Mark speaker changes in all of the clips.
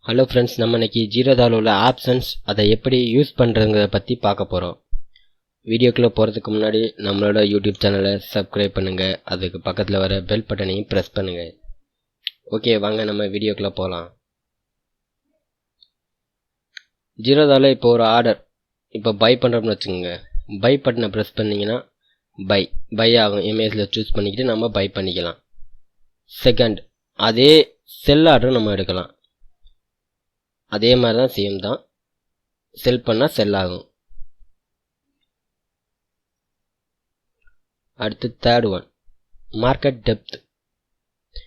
Speaker 1: Hello friends, நம்ம இன்னைக்கு ஜீரோதாவில் உள்ள ஆப்ஷன்ஸ் அதை எப்படி யூஸ் பண்ணுறதுங்கிறத பற்றி பார்க்க போகிறோம். வீடியோக்குள்ளே போகிறதுக்கு முன்னாடி நம்மளோட யூடியூப் சேனலை சப்ஸ்கிரைப் பண்ணுங்கள், அதுக்கு பக்கத்தில் வர பெல் பட்டனையும் ப்ரெஸ் பண்ணுங்கள். ஓகே, வாங்க நம்ம வீடியோக்குள்ளே போகலாம். ஜீரோதாவில் இப்போ ஒரு ஆர்டர் இப்போ பை பண்ணுறோம்னு வச்சுக்கோங்க. பை பட்டனை ப்ரெஸ் பண்ணிங்கன்னா பை ஆகும். இமேஜில் சூஸ் பண்ணிக்கிட்டு நம்ம பை பண்ணிக்கலாம். செகண்ட், அதே செல் ஆர்டர் நம்ம எடுக்கலாம். அதே மாதிரி தான், சேம் தான். செல் பண்ணால் செல் ஆகும். அடுத்து தேர்ட் ஒன், மார்க்கெட் டெப்த்.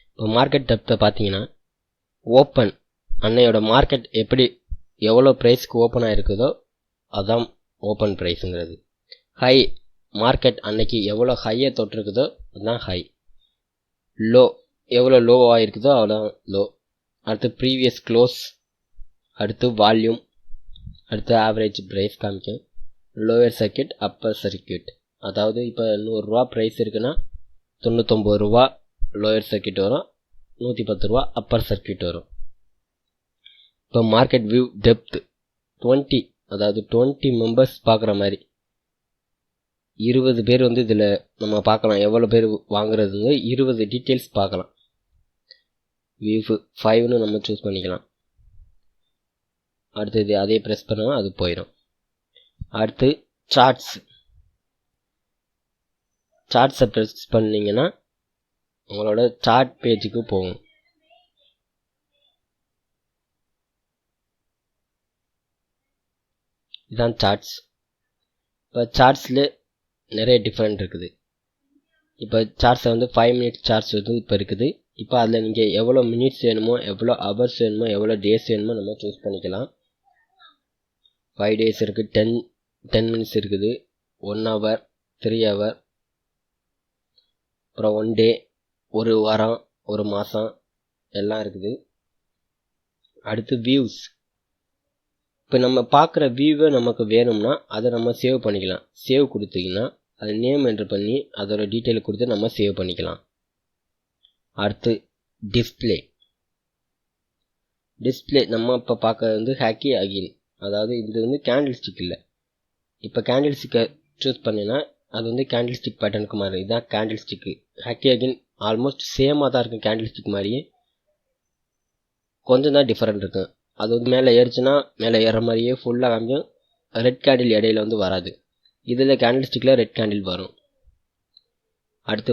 Speaker 1: இப்போ மார்க்கெட் டெப்த்தை பார்த்தீங்கன்னா, ஓப்பன் அன்னையோட மார்க்கெட் எப்படி எவ்வளோ ப்ரைஸ்க்கு ஓப்பன் ஆகிருக்குதோ அதுதான் ஓப்பன் ப்ரைஸுங்கிறது. ஹை, மார்க்கெட் அன்னைக்கு எவ்வளோ ஹையை தொட்டிருக்குதோ அதுதான் ஹை. லோ, எவ்வளோ லோ ஆகிருக்குதோ அவ்வளோ லோ. அடுத்து ப்ரீவியஸ் க்ளோஸ், அடுத்து வால்யூம், அடுத்து ஆவரேஜ் ப்ரைஸ் காமிக்கும். Lower circuit, Appar circuit. அதாவது இப்போ 100 ரூபா ப்ரைஸ் இருக்குன்னா 99 ரூபா லோயர் சர்க்கியூட் வரும், 110 ரூபா அப்பர் சர்க்கியூட் வரும். இப்போ மார்க்கெட் வியூ டெப்த் 20, அதாவது 20 மெம்பர்ஸ் பார்க்குற மாதிரி 20 பேர் இதில் நம்ம பார்க்கலாம். எவ்வளோ பேர் வாங்குறதுங்க 20 டீட்டெயில்ஸ் பார்க்கலாம். வியூ 5ன்னு நம்ம சூஸ் பண்ணிக்கலாம். அடுத்தது அதே ப்ரெஸ் பண்ணுவோம், அது போயிடும். அடுத்து சார்ட்ஸை ப்ரெஸ் பண்ணிங்கன்னா உங்களோட சார்ட் பேஜுக்கு போகும். இதுதான் சார்ட்ஸ். இப்போ சார்ட்ஸில் நிறைய டிஃப்ரெண்ட் இருக்குது. இப்போ சார்ட்ஸை 5 மினிட்ஸ் சார்ட்ஸ் இப்போ இருக்குது. இப்போ அதில் நீங்கள் எவ்வளோ மினிட்ஸ் வேணுமோ, எவ்வளோ ஹவர்ஸ் வேணுமோ, எவ்வளோ டேஸ் வேணுமோ நம்ம சூஸ் பண்ணிக்கலாம். 5 days இருக்குது, 10 minutes இருக்குது, 1 hour, 3 hour, அப்புறம் 1 day, ஒரு வாரம், ஒரு மாதம் எல்லாம் இருக்குது. அடுத்து வியூஸ். இப்போ நம்ம பார்க்குற வியூவை நமக்கு வேணும்னா அதை நம்ம சேவ் பண்ணிக்கலாம். சேவ் கொடுத்தீங்கன்னா அது நேம் என்ட்ரு பண்ணி அதோட டீட்டெயில் கொடுத்து நம்ம சேவ் பண்ணிக்கலாம். அடுத்து டிஸ்பிளே நம்ம இப்போ பார்க்கறது ஹேக்கி அகின். அதாவது இது கேண்டில் ஸ்டிக் இல்லை. இப்போ கேண்டில் ஸ்டிக்கை சூஸ் பண்ணினா அது கேண்டில் ஸ்டிக் பேட்டர்னுக்கு மாறும். இதுதான் கேண்டில் ஸ்டிக்கு. ஹேக்கி அகின் ஆல்மோஸ்ட் சேமாக தான் இருக்கும். கேண்டில் ஸ்டிக் மாதிரியே கொஞ்சம் தான் டிஃப்ரெண்ட் இருக்கும். அது மேலே ஏறிச்சுன்னா மேலே ஏற மாதிரியே ஃபுல்லாக காமிக்கும். ரெட் கேண்டில் இடையில வராது. இதில் கேண்டில் ஸ்டிக்கில் ரெட் கேண்டில் வரும். அடுத்து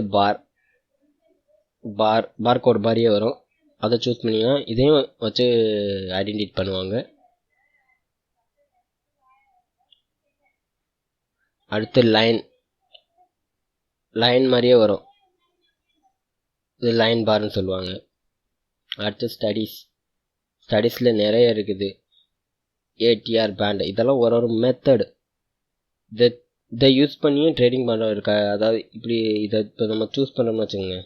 Speaker 1: பார் கோட் மாதிரியே வரும். அதை சூஸ் பண்ணிங்கன்னா இதையும் வச்சு ஐடென்டிஃபை பண்ணுவாங்க. அடுத்து லைன் மாதிரியே வரும். இது லைன் பார்னு சொல்லுவாங்க. அடுத்து ஸ்டடீஸில் நிறைய இருக்குது. ஏடிஆர் பேண்ட், இதெல்லாம் ஒரு மெத்தடு. இதை யூஸ் பண்ணியும் ட்ரேடிங் பண்ணுற இருக்கா. அதாவது இப்படி இதை இப்போ நம்ம சூஸ் பண்ணுறோம்னு வச்சுக்கோங்க,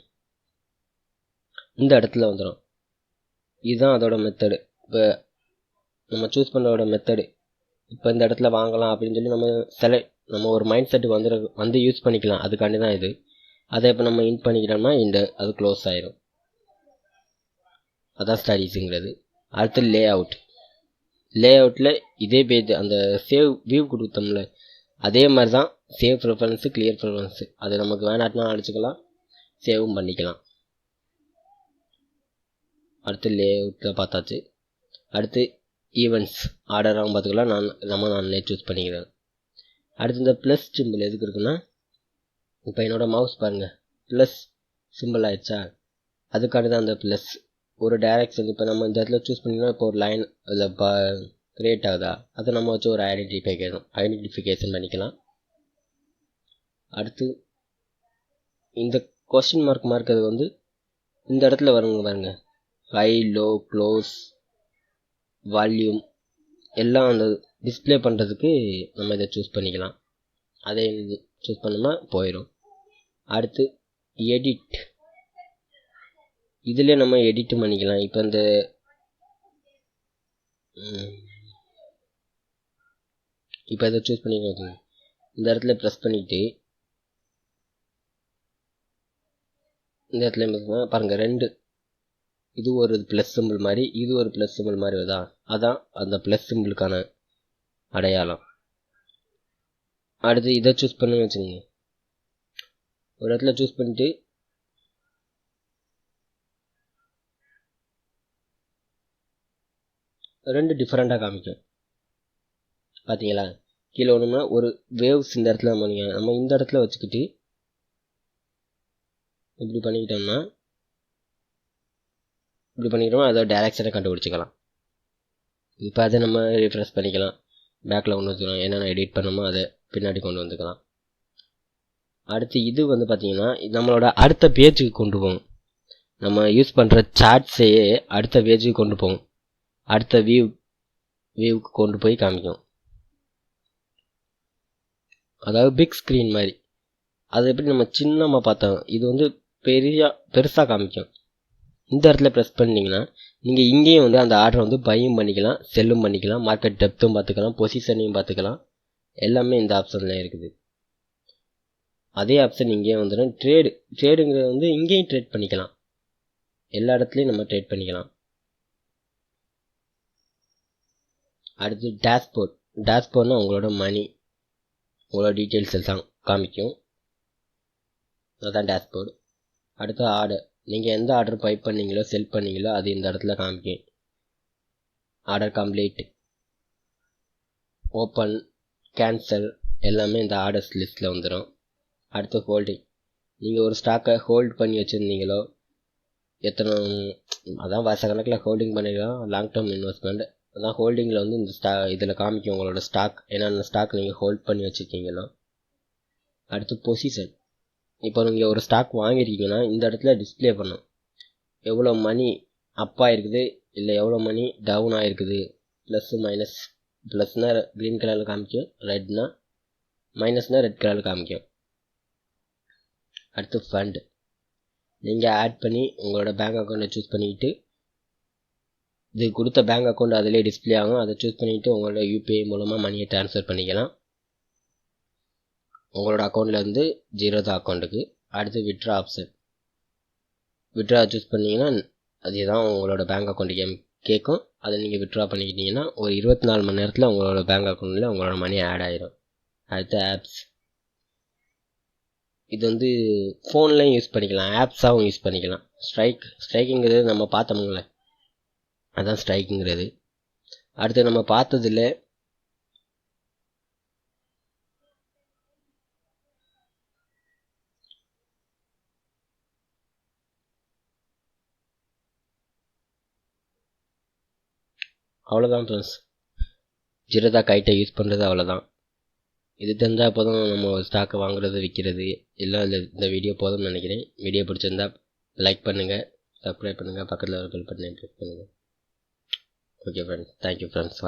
Speaker 1: இந்த இடத்துல வந்துடும். இதுதான் அதோட மெத்தடு. இப்போ நம்ம சூஸ் பண்ணுறோட மெத்தடு. இப்போ இந்த இடத்துல வாங்கலாம் அப்படின்னு சொல்லி நம்ம ஒரு மைண்ட் செட்டுக்கு வந்து யூஸ் பண்ணிக்கலாம். அதுக்காண்டி தான் இது. அதை இப்போ நம்ம இன் பண்ணிக்கிட்டோம்னா அது க்ளோஸ் ஆயிரும். அதான் ஸ்டடீஸுங்கிறது. அடுத்து லேஅவுட்டில் இதே பேஜ் அந்த சேவ் வியூ கொடுத்தோம்ல அதே மாதிரி தான். Save preference, clear preference. அது நமக்கு வேணாட்டினா அடிச்சுக்கலாம், சேவும் பண்ணிக்கலாம். அடுத்து லேஅவுட்டில் பார்த்தாச்சு. அடுத்து ஈவெண்ட்ஸ் ஆர்டராகவும் பார்த்துக்கலாம். நானே சூஸ் பண்ணிக்கிறேன். அடுத்து இந்த ப்ளஸ் சிம்பிள் எதுக்கு இருக்குன்னா, இப்போ என்னோடய மவுஸ் பாருங்கள் ப்ளஸ் சிம்பிள் ஆயிடுச்சா, அதுக்காண்டி தான் அந்த ப்ளஸ். ஒரு டைரக்ஷன் இப்போ நம்ம இந்த இடத்துல சூஸ் பண்ணிங்கன்னா இப்போ ஒரு லைன் அதில் க்ரியேட் ஆகுதா, அதை நம்ம வச்சு ஒரு ஐடென்டிஃபிகேஷன் பண்ணிக்கலாம். அடுத்து இந்த கொஸ்டின் மார்க் அது இந்த இடத்துல வருங்க பாருங்க. ஹை, லோ, க்ளோஸ், வால்யூம் எல்லாம் அந்த டிஸ்பிளே பண்ணுறதுக்கு நம்ம இதை சூஸ் பண்ணிக்கலாம். அதை சூஸ் பண்ணோம்னா போயிடும். அடுத்து எடிட். இதில் நம்ம எடிட் பண்ணிக்கலாம். இப்போ இதை சூஸ் பண்ணிக்கலாம். இந்த இடத்துல ப்ரெஸ் பண்ணிவிட்டு இந்த இடத்துல பாருங்கள் 2 இது ஒரு ப்ளஸ் சிம்பிள் மாதிரி, இது ஒரு ப்ளஸ் சிம்பிள் மாதிரி வருதா, அதான் அந்த ப்ளஸ் சிம்பிளுக்கான அடையாளம். அடுத்து இதை சூஸ் பண்ணுன்னு வச்சுக்கோங்க. ஒரு இடத்துல சூஸ் பண்ணிட்டு ரெண்டு டிஃப்ரெண்ட்டாக காமிக்கும். பார்த்தீங்களா, கீழே ஒன்றுனா ஒரு வேவ்ஸ் இந்த இடத்துல நம்ம இந்த இடத்துல வச்சுக்கிட்டு இப்படி பண்ணிக்கிட்டோம்னா அதோட டைரக்ஷனை கண்டுபிடிச்சிக்கலாம். இப்போ அதை நம்ம ரிஃப்ரெஷ் பண்ணிக்கலாம், பேக்கில் கொண்டு வந்துக்கலாம், என்னென்ன எடிட் பண்ணணுமோ அதை பின்னாடி கொண்டு வந்துக்கலாம். அடுத்து இது வந்து பார்த்தீங்கன்னா நம்மளோட அடுத்த பேஜுக்கு கொண்டு போகும். நம்ம யூஸ் பண்ணுற சார்ட்ஸையே அடுத்த பேஜுக்கு கொண்டு போகும், அடுத்த வியூவுக்கு கொண்டு போய் காமிக்கும். அதாவது பிக் ஸ்க்ரீன் மாதிரி. அது எப்படி நம்ம சின்னமாக பார்த்தோம், இது வந்து பெருசாக காமிக்கும். இந்த இடத்துல ப்ரெஸ் பண்ணிங்கன்னா நீங்கள் இங்கேயும் வந்து அந்த ஆர்டரை வந்து பையும் பண்ணிக்கலாம், செல்லும் பண்ணிக்கலாம், மார்க்கெட் டெப்த்தும் பார்த்துக்கலாம், பொசிஷனையும் பார்த்துக்கலாம். எல்லாமே இந்த ஆப்ஷனில் இருக்குது. அதே ஆப்ஷன் இங்கேயும் வந்துடும். ட்ரேடுங்கிறது வந்து இங்கேயும் ட்ரேட் பண்ணிக்கலாம், எல்லா இடத்துலையும் நம்ம ட்ரேட் பண்ணிக்கலாம். அடுத்து டேஷ்போர்ட்னா உங்களோட மணி, உங்களோட டீட்டெயில்ஸ் எல்லாம் காமிக்கும், அதுதான் டேஷ்போர்டு. அடுத்து ஆர்டர், நீங்கள் எந்த ஆர்டர் பை பண்ணீங்களோ செல் பண்ணீங்களோ அது இந்த இடத்துல காமிக்கும். ஆர்டர் கம்ப்ளீட், ஓப்பன், கேன்சல் எல்லாமே இந்த ஆர்டர்ஸ் லிஸ்ட்டில் வந்துடும். அடுத்து ஹோல்டிங், நீங்கள் ஒரு ஸ்டாக்கை ஹோல்ட் பண்ணி வச்சுருந்தீங்களோ எத்தனை, அதான் வருஷக்கணக்கில் ஹோல்டிங் பண்ணிக்கலாம், லாங் டேர்ம் இன்வெஸ்ட்மெண்ட். அதான் ஹோல்டிங்கில் வந்து இந்த இதில் காமிக்கும் உங்களோட ஸ்டாக், என்னென்ன ஸ்டாக் நீங்கள் ஹோல்ட் பண்ணி வச்சுருக்கீங்களோ. அடுத்து பொசிஷன், இப்போ நீங்கள் ஒரு ஸ்டாக் வாங்கியிருக்கீங்கன்னா இந்த இடத்துல டிஸ்பிளே பண்ணும், எவ்வளோ மணி அப் ஆகிருக்குது இல்லை எவ்வளோ மணி டவுன் ஆகிருக்குது. ப்ளஸ்ஸு மைனஸ், ப்ளஸ்னால் க்ரீன் கலரில் காமிக்கும், ரெட்னா மைனஸ்னால் ரெட் கலரில் காமிக்கும். அடுத்து ஃபண்ட், நீங்கள் ஆட் பண்ணி உங்களோட பேங்க் அக்கௌண்ட்டை சூஸ் பண்ணிக்கிட்டு இது கொடுத்த பேங்க் அக்கௌண்ட் அதிலே டிஸ்பிளே ஆகும், அதை சூஸ் பண்ணிவிட்டு உங்களோட யூபிஐ மூலமாக மணியை ட்ரான்ஸ்ஃபர் பண்ணிக்கலாம் உங்களோட அக்கௌண்ட்லேருந்து ஜீரோதா அக்கௌண்ட்டுக்கு. அடுத்து விட்ரா ஆப்ஷன், விட்ரா சூஸ் பண்ணிங்கன்னா அதுதான் உங்களோட பேங்க் அக்கௌண்ட்டுக்கு கேட்கும், அதை நீங்கள் விட்ரா பண்ணிக்கிட்டீங்கன்னா ஒரு 24 மணி நேரத்தில் உங்களோட பேங்க் அக்கௌண்ட்டில் உங்களோட மணி ஆட் ஆகிடும். அடுத்து ஆப்ஸ், இது வந்து ஃபோன்லேயும் யூஸ் பண்ணிக்கலாம், ஆப்ஸாகவும் யூஸ் பண்ணிக்கலாம். ஸ்ட்ரைக்குங்கிறது நம்ம பார்த்தோம்ல, அதான் ஸ்ட்ரைக்குங்கிறது. அடுத்து நம்ம பார்த்ததில் அவ்வளோதான் ஃப்ரெண்ட்ஸ், ஜீரோதா கைட்டை யூஸ் பண்ணுறது அவ்வளோதான். இது தெரிஞ்சால் போதும் நம்ம ஸ்டாக்கை வாங்குறது விற்கிறது எல்லாம் இந்த வீடியோ போதும்னு நினைக்கிறேன். வீடியோ பிடிச்சிருந்தா லைக் பண்ணுங்கள், சப்ஸ்கிரைப் பண்ணுங்கள், பக்கத்தில் ஒரு பெல் பட்டனை கிளிக் பண்ணுங்கள். Okay friends, thank you friends.